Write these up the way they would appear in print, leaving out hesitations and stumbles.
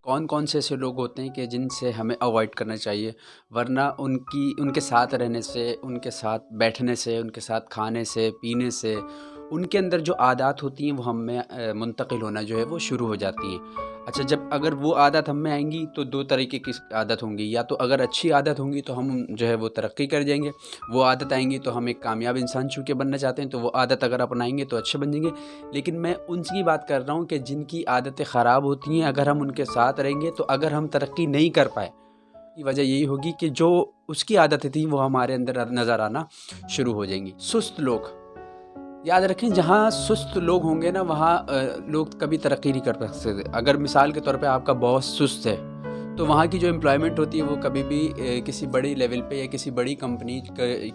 کون کون سے ایسے لوگ ہوتے ہیں کہ جن سے ہمیں اوائڈ کرنا چاہیے، ورنہ ان کے ساتھ رہنے سے، ان کے ساتھ بیٹھنے سے، ان کے ساتھ کھانے سے، پینے سے، ان کے اندر جو عادات ہوتی ہیں وہ ہم میں منتقل ہونا جو ہے وہ شروع ہو جاتی ہیں۔ اچھا، جب اگر وہ عادت ہم میں آئیں گی تو دو طریقے کی عادت ہوں گی، یا تو اگر اچھی عادت ہوں گی تو ہم جو ہے وہ ترقی کر جائیں گے، وہ عادت آئیں گی تو ہم ایک کامیاب انسان چونکہ بننا چاہتے ہیں تو وہ عادت اگر اپنائیں گے تو اچھے بن جائیں گے۔ لیکن میں ان کی بات کر رہا ہوں کہ جن کی عادتیں خراب ہوتی ہیں، اگر ہم ان کے ساتھ رہیں گے تو اگر ہم ترقی نہیں کر پائے، کی وجہ یہی ہوگی کہ جو اس کی عادتیں تھیں وہ ہمارے اندر نظر آنا شروع ہو جائیں گی۔ سست لوگ، یاد رکھیں جہاں سست لوگ ہوں گے نا وہاں لوگ کبھی ترقی نہیں کر سکتے۔ اگر مثال کے طور پہ آپ کا باس سست ہے تو وہاں کی جو امپلائمنٹ ہوتی ہے وہ کبھی بھی کسی بڑی لیول پہ یا کسی بڑی کمپنی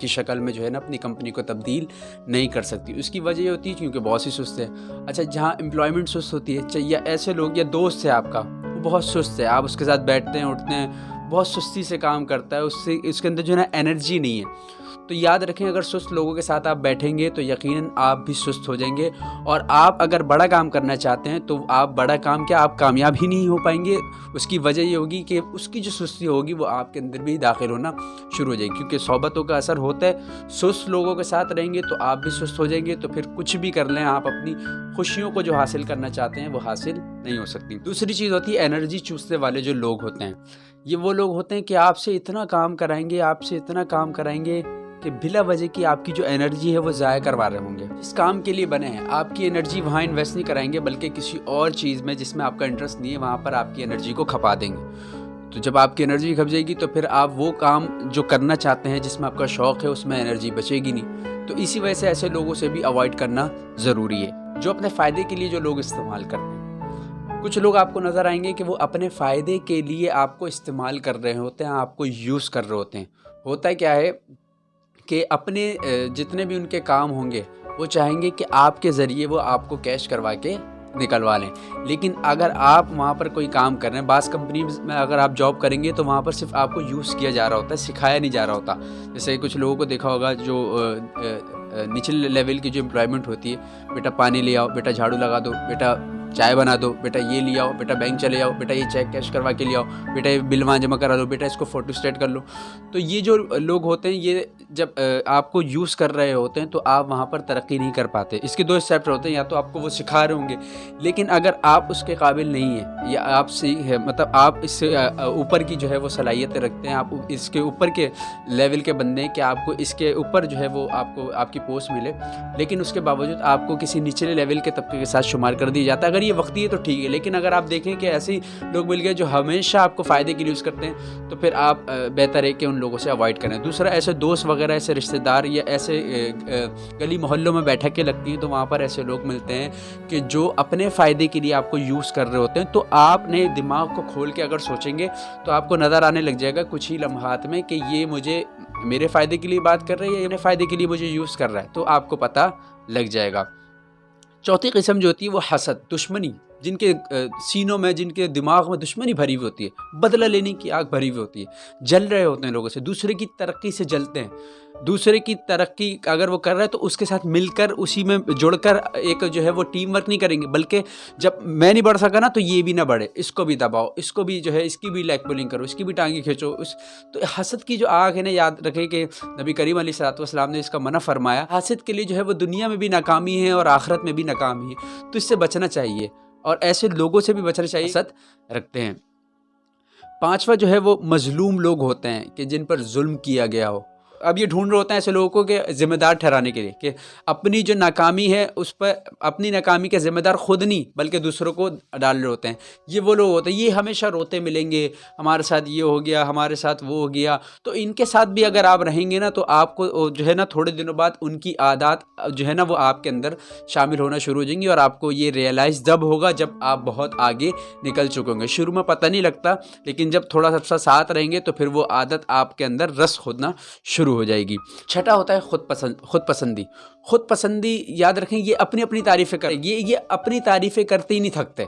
کی شکل میں جو ہے نا اپنی کمپنی کو تبدیل نہیں کر سکتی۔ اس کی وجہ یہ ہوتی ہے کیونکہ باس ہی سست ہے۔ اچھا، جہاں امپلائمنٹ سست ہوتی ہے، یا ایسے لوگ، یا دوست ہے آپ کا وہ بہت سست ہے، آپ اس کے ساتھ بیٹھتے ہیں اٹھتے ہیں، بہت سستی سے کام کرتا ہے، اس کے اندر جو ہے نا انرجی نہیں ہے، تو یاد رکھیں اگر سست لوگوں کے ساتھ آپ بیٹھیں گے تو یقیناً آپ بھی سست ہو جائیں گے، اور آپ اگر بڑا کام کرنا چاہتے ہیں تو آپ بڑا کام کیا، آپ کامیاب ہی نہیں ہو پائیں گے۔ اس کی وجہ یہ ہوگی کہ اس کی جو سستی ہوگی وہ آپ کے اندر بھی داخل ہونا شروع ہو جائے گی، کیونکہ صحبتوں کا اثر ہوتا ہے۔ سست لوگوں کے ساتھ رہیں گے تو آپ بھی سست ہو جائیں گے، تو پھر کچھ بھی کر لیں آپ اپنی خوشیوں کو جو حاصل کرنا چاہتے ہیں وہ حاصل نہیں ہو سکتی۔ دوسری چیز ہوتی ہے انرجی چوسنے والے جو لوگ ہوتے ہیں۔ یہ وہ لوگ ہوتے ہیں کہ آپ سے اتنا کام کرائیں گے، آپ سے اتنا کام کرائیں گے کہ بلا وجہ کی آپ کی جو انرجی ہے وہ ضائع کروا رہے ہوں گے۔ جس کام کے لیے بنے ہیں آپ کی انرجی وہاں انویسٹ نہیں کرائیں گے، بلکہ کسی اور چیز میں جس میں آپ کا انٹرسٹ نہیں ہے وہاں پر آپ کی انرجی کو کھپا دیں گے۔ تو جب آپ کی انرجی کھپ جائے گی تو پھر آپ وہ کام جو کرنا چاہتے ہیں جس میں آپ کا شوق ہے اس میں انرجی بچے گی نہیں۔ تو اسی وجہ سے ایسے لوگوں سے بھی اوائڈ کرنا ضروری ہے، جو اپنے فائدے کے لیے جو لوگ استعمال کرتے ہیں۔ کچھ لوگ آپ کو نظر آئیں گے کہ وہ اپنے فائدے کے لیے آپ کو استعمال کر رہے ہوتے ہیں، آپ کو یوز کر رہے ہوتے ہیں۔ ہوتا کیا ہے کہ اپنے جتنے بھی ان کے کام ہوں گے وہ چاہیں گے کہ آپ کے ذریعے وہ آپ کو کیش کروا کے نکلوا لیں، لیکن اگر آپ وہاں پر کوئی کام کر رہے ہیں، بعض کمپنیز میں اگر آپ جاب کریں گے تو وہاں پر صرف آپ کو یوز کیا جا رہا ہوتا ہے، سکھایا نہیں جا رہا ہوتا۔ جیسے کچھ لوگوں کو دیکھا ہوگا جو نچلے لیول کی جو امپلائمنٹ ہوتی ہے، بیٹا پانی لے آؤ، بیٹا جھاڑو لگا دو، بیٹا چائے بنا دو، بیٹا یہ لے آؤ، بیٹا بینک چلے آؤ، بیٹا یہ چیک کیش کروا کے لے آؤ، بیٹا یہ بل وہاں جمع کرا دو، بیٹا اس کو فوٹو اسٹیٹ کر لو۔ تو یہ جو لوگ ہوتے ہیں یہ جب آپ کو یوز کر رہے ہوتے ہیں تو آپ وہاں پر ترقی نہیں کر پاتے۔ اس کے دو اسٹیپ ہوتے ہیں، یا تو آپ کو وہ سکھا رہے ہوں گے، لیکن اگر آپ اس کے قابل نہیں ہیں، یا آپ سے مطلب آپ اس سے اوپر کی جو ہے وہ صلاحیتیں رکھتے ہیں، آپ اس کے اوپر کے لیول کے بندے ہیں کہ آپ کو اس کے اوپر جو ہے وہ آپ کی پوسٹ ملے، لیکن اس کے باوجود آپ کو کسی نچلے لیول کے طبقے کے ساتھ شمار کر دیا جاتا ہے۔ اگر یہ وقتی ہے تو ٹھیک ہے، لیکن اگر آپ دیکھیں کہ ایسے لوگ مل گئے جو ہمیشہ آپ کو فائدے کے لیے یوز کرتے ہیں تو پھر آپ بہتر ہے کہ ان لوگوں سے اوائڈ کریں۔ دوسرا، ایسے دوست وغیرہ، ایسے رشتہ دار یا ایسے گلی محلوں میں بیٹھکیں لگتی ہیں تو وہاں پر ایسے لوگ ملتے ہیں کہ جو اپنے فائدے کے لیے آپ کو یوز کر رہے ہوتے ہیں۔ تو آپ نے دماغ کو کھول کے اگر سوچیں گے تو آپ کو نظر آنے لگ جائے گا کچھ ہی لمحات میں کہ یہ مجھے میرے فائدے کے لیے بات کر رہا ہے یا اپنے فائدے کے لیے مجھے یوز کر رہا ہے، تو آپ کو پتہ لگ جائے گا۔ چوتھی قسم جو ہوتی ہے وہ حسد، دشمنی، جن کے سینوں میں، جن کے دماغ میں دشمنی بھری ہوئی ہوتی ہے، بدلہ لینے کی آگ بھری ہوئی ہوتی ہے، جل رہے ہوتے ہیں لوگوں سے، دوسرے کی ترقی سے جلتے ہیں۔ دوسرے کی ترقی اگر وہ کر رہا ہے تو اس کے ساتھ مل کر اسی میں جڑ کر ایک جو ہے وہ ٹیم ورک نہیں کریں گے، بلکہ جب میں نہیں بڑھ سکا نا تو یہ بھی نہ بڑھے، اس کو بھی دباؤ، اس کو بھی جو ہے اس کی بھی لیگ پولنگ کرو، اس کی بھی ٹانگیں کھینچو۔ تو حسد کی جو آگ ہے نا، یاد رکھیں کہ نبی کریم علیہ الصلوۃ والسلام نے اس کا منع فرمایا۔ حسد کے لیے جو ہے وہ دنیا میں بھی ناکامی ہے اور آخرت میں بھی ناکامی ہے، تو اس سے بچنا چاہیے اور ایسے لوگوں سے بھی بچنا چاہیے حسد رکھتے ہیں۔ پانچواں جو ہے وہ مظلوم لوگ ہوتے ہیں کہ جن پر ظلم کیا گیا ہو۔ اب یہ ڈھونڈ رہے ہوتے ہیں ایسے لوگوں کو کہ ذمہ دار ٹھہرانے کے لیے کہ اپنی جو ناکامی ہے اس پر، اپنی ناکامی کے ذمہ دار خود نہیں بلکہ دوسروں کو ڈال رہے ہوتے ہیں۔ یہ وہ لوگ ہوتے ہیں، یہ ہمیشہ روتے ملیں گے، ہمارے ساتھ یہ ہو گیا، ہمارے ساتھ وہ ہو گیا۔ تو ان کے ساتھ بھی اگر آپ رہیں گے نا تو آپ کو جو ہے نا تھوڑے دنوں بعد ان کی عادات جو ہے نا وہ آپ کے اندر شامل ہونا شروع ہو جائیں گی، اور آپ کو یہ ریئلائز جب ہوگا جب آپ بہت آگے نکل چکے ہوں گے۔ شروع میں پتہ نہیں لگتا، لیکن جب تھوڑا سا ساتھ رہیں گے تو پھر وہ عادت آپ کے اندر رسخ ہونا شروع ہو جائے گی۔ چھٹا ہوتا ہے خود پسندی۔ خود پسندی یاد رکھیں یہ اپنی تعریفیں کریں، یہ اپنی تعریفیں کرتے ہی نہیں تھکتے۔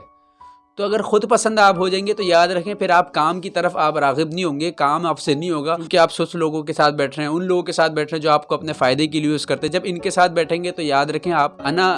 تو اگر خود پسند آپ ہو جائیں گے تو یاد رکھیں پھر آپ کام کی طرف آپ راغب نہیں ہوں گے، کام آپ سے نہیں ہوگا، کیونکہ آپ سست لوگوں کے ساتھ بیٹھ رہے ہیں، ان لوگوں کے ساتھ بیٹھ رہے ہیں جو آپ کو اپنے فائدے کے لیے یوز کرتے ہیں۔ جب ان کے ساتھ بیٹھیں گے تو یاد رکھیں آپ انا